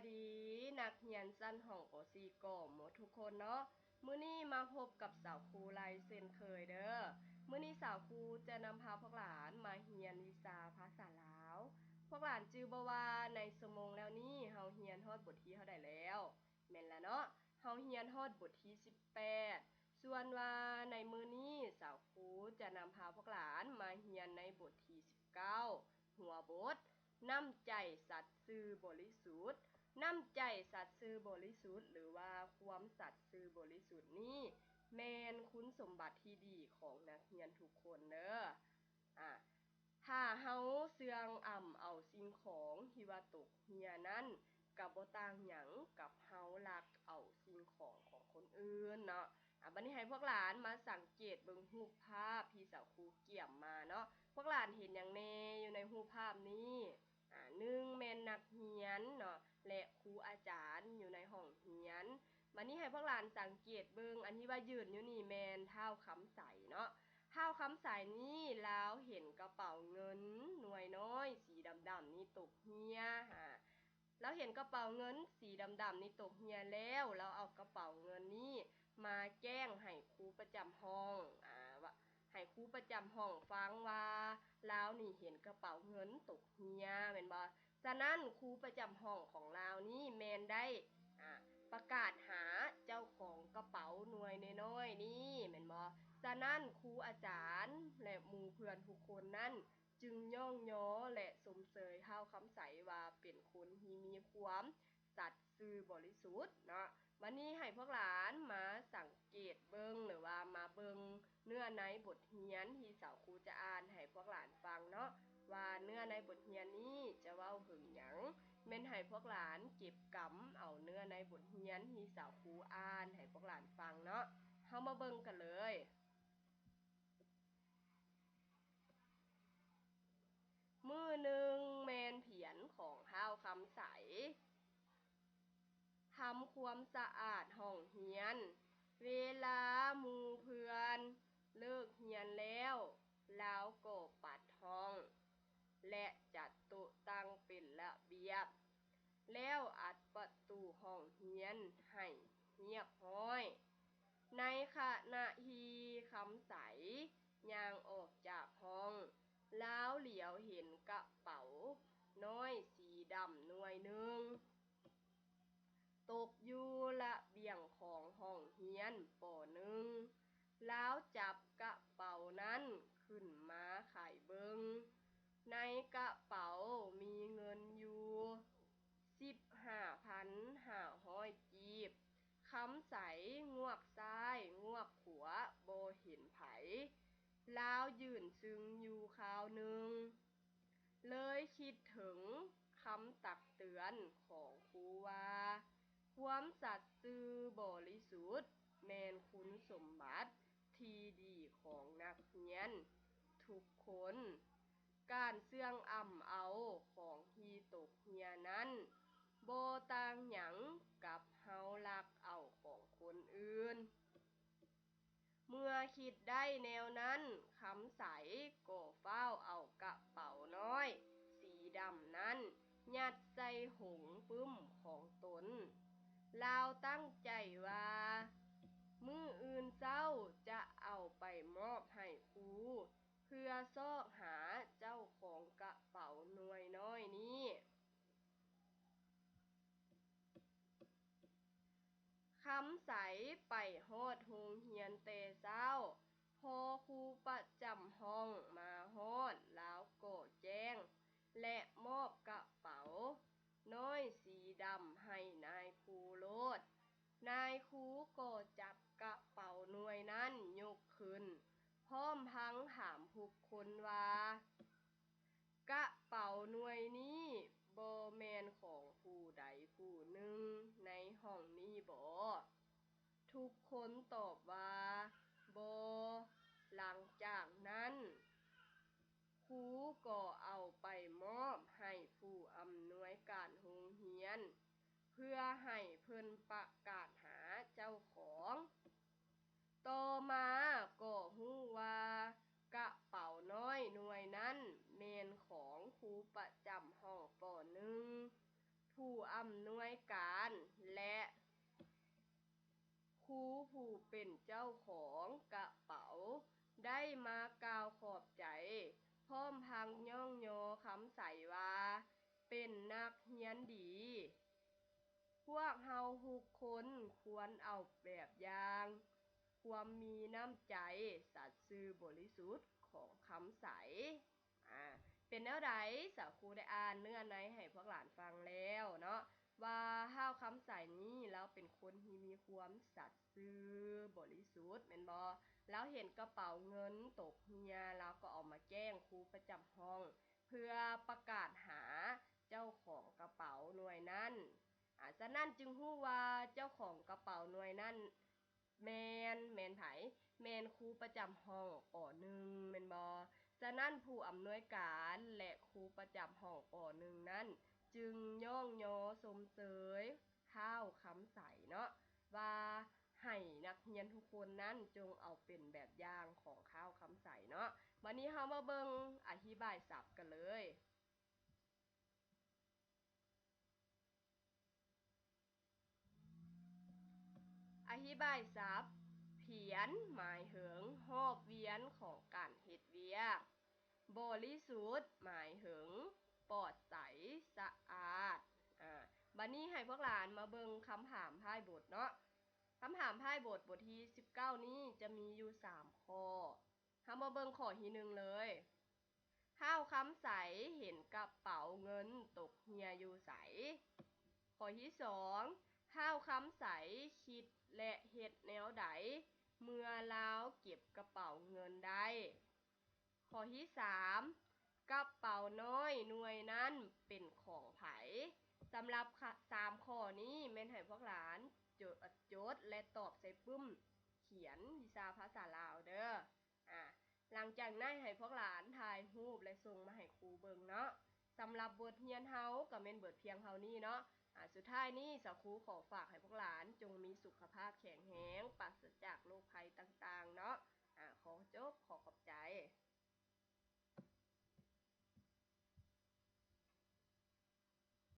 ดีนักเรียนชั้นห้องป .4 ก็หมดทุกคนเนาะมื้อนี้มาพบกับสาวครูไลเช่นเคยเด้อมื้อนี้สาวครูจะนำพาพวกหลานมาเรียนวิชาภาษาลาวพวกหลานจื้อบ่ว่าในชั่วโมงแล้วนี้เฮาเรียนฮอดบทที่เท่าใดแล้วแม่นแล้วเนาะเฮาเรียนฮอดบทที่18ส่วนว่าในมื้อนี้สาวครูจะนำพาพวกหลานมาเรียนในบทที่19หัวบทน้ำใจสัตย์ซื่อบริสุทธิ์น้ำใจสัตย์ซื่อบริสุทธิ์หรือว่าความสัตย์ซื่อบริสุทธิ์นี้แม่นคุณสมบัติที่ดีของนักเรียนทุกคนเด้อถ้าเฮาเสื่องเอาสิ่งของที่ว่าตกเหี่ยนั้นก็บ่ต่างหยังกับเฮาลักเอาสิ่งของของคนอื่นเนาะบัดนี้ให้พวกหลานมาสังเกตเบิ่งรูปภาพที่สาวครูเกี่ยมมาเนาะพวกหลานเห็นหยังแน่อยู่ในรูปภาพนี้1แม่นนักเรียนเนาะและครูอาจารย์อยู่ในห้องเรียนบัดนี้ให้พวกหลานสังเกตเบิ่งอันที่ว่ายืนอยู่นี่แม่นท้าวคำใสเนาะท้าวคำใสนี่ลาวเห็นกระเป๋าเงินหน่วยน้อยสีดำๆนี่ตกเหี่ยแล้วเห็นกระเป๋าเงินสีดำๆนี่ตกเหี่ยแล้วเราเอากระเป๋าเงินนี้มาแจ้งให้ครูประจำห้องว่าให้ครูประจำห้องฟังว่าลาวนี่เห็นกระเป๋าเงินตกเหี่ยแม่นบ่ฉะนั้นครูประจำห้องของลาวนี่แม่นได้ประกาศหาเจ้าของกระเป๋าหน่วยน้อยๆนี่แม่นบ่ฉะนั้นครูอาจารย์และหมู่เพื่อนทุกคนนั้นจึงย่องย้อและสมเสยท้าวคำใสว่าเป็นคนที่มีความสัตย์ซื่อบริสุทธิ์เนาะวันนี้ให้พวกหลานมาสังเกตเบิ่งหรือว่ามาเบิ่งเนื้อในบทเรียนที่สาวครูจะอ่านให้พวกหลานฟังเนาะว่าเนื้อในบทเรียนนี้จะเว้าถึงหยังแม่นให้พวกหลานเก็บกำเอาเนื้อในบทเรียนที่สาวครูอ่านให้พวกหลานฟังเนาะเฮามาเบิ่งกันเลยมื้อหนึ่งแม่นเพียรของท้าวคำใสทำความสะอาดห้องเรียนเวลาหมู่เพื่อนเลิกเรียนแล้วลาวก็ปัดห้องและจัดโต๊ะตั้งเป็นระเบียบแล้วอัดประตูห้องเรียนให้เรียบร้อยในขณะที่คำใสย่างออกจากห้องลาวเหลียวเห็นกระเป๋าน้อยสีดำหน่วยหนึ่งตกอยู่ระเบียงของห้องเรียนป .1 ลาวจับกระเป๋านั้นขึ้นมาไขเบิ่งในกระเป๋ามีเงินอยู่15,500 กีบคำใสงวกซ้ายงวกขวาบ่เห็นไผลาวยืนซึงอยู่คราวหนึ่งเลยคิดถึงคำตักเตือนของครูว่าความสัตย์ซื่อบริสุทธิ์แม่นคุณสมบัติที่ดีของนักเรียนทุกคนการเสื่องเอาของที่ตกเหี่ยนั้นบ่ต่างหยังกับเฮาลักเอาของคนอื่นเมื่อคิดได้แนวนั้นคำใสก็เฝ้าเอากระเป๋าน้อยสีดำนั้นยัดใส่หุงปึ้มของตนลาวตั้งใจว่ามื้ออื่นเช้าจะเอาไปมอบให้ครูเพื่อซอกหาเจ้าของกระเป๋าหน่วยน้อยนี้คำใสไปฮอดโรงเรียนแต่เช้าพอครูประจำห้องมาฮอดลาวก็แจ้งและมอบกระเป๋าน้อยสีดำให้นายครูโลดนายครูก็จับกระเป๋าหน่วยนั้นยกขึ้นพร้อมทั้งถามทุกคนว่ากระเป๋าหน่วยนี้บ่แม่นของผู้ใดผู้หนึ่งในห้องนี้บ่ทุกคนตอบว่าบ่หลังจากนั้นครูก็เอาไปมอบให้ผู้อำนวยการโรงเรียนเพื่อให้เพิ่นประกาศหาเจ้าของต่อมาก็รู้ว่ากระเป๋าน้อยหน่วยนั้นแม่นของครูประจำห้องป .1 ทุ ผู้อำนวยการและครูผู้เป็นเจ้าของกระเป๋าได้มากล่าวขอบใจพร้อมพังย่องโยคำใส่ว่าเป็นนักเรียนดีพวกเฮาทุกคนควรเอาแบบอย่างความมีน้ำใจสัตย์ซื่อบริสุทธิ์ของคำใสเป็นแนวใดสาวครูได้อ่านเนื้อในให้พวกหลานฟังแล้วเนาะว่าห้าวคำใสนี้แล้วเป็นคนที่มีความสัตย์ซื่อบริสุทธิ์แม่นบ่แล้วเห็นกระเป๋าเงินตกเฮียแล้วก็เอามาแจ้งครูประจำห้องเพื่อประกาศหาเจ้าของกระเป๋าหน่วยนั้นฉะนั้นจึงฮู้ว่าเจ้าของกระเป๋าหน่วยนั้นแมนไผแมนครูประจำห้องป .1 แม่นบ่ฉะนั้นผู้อำนวยการและครูประจำห้องป .1 นั้นจึงย่องยอสมเสยข้าวคำใสเนาะว่าให้นักเรียนทุกคนนั้นจงเอาเป็นแบบอย่างของข้าวคำใสเนาะวันนี้เรามาเบิ่งอธิบายศัพท์กันเลยอธิบายศัพท์เพียนหมายถึงรอบเวียนของการเฮ็ดเวียกบริสุทธิ์หมายถึงปลอดใสสะอาดบัดนี้ให้พวกหลานมาเบิ่งคำถามท้ายบทเนาะคำถามท้ายบทบทที่19นี้จะมีอยู่3ข้อเฮามาเบิ่งข้อที่1เลยห้าวคำใสเห็นกระเป๋าเงินตกเฮียอยู่ไสข้อที่2ห้าวคำใสคิดและเฮ็ดแนวใดเมื่อลาวเก็บกระเป๋าเงินได้ข้อที่3กระเป๋าน้อยหน่วยนั้นเป็นของไผสำหรับ3ข้อนี้แม่นให้พวกหลานจดและตอบใส่ปึ้มเขียนวิชาภาษาลาวเด้อหลังจากนั้นให้พวกหลานถ่ายรูปและส่งมาให้ครูเบิ่งเนาะสำหรับบทเรียนเฮาก็แม่นเบิดเพียงเท่านี้เนาะสุดท้ายนี้สาวครูขอฝากให้พวกหลานจงมีสุขภาพแข็งแรงปราศจากโรคภัยต่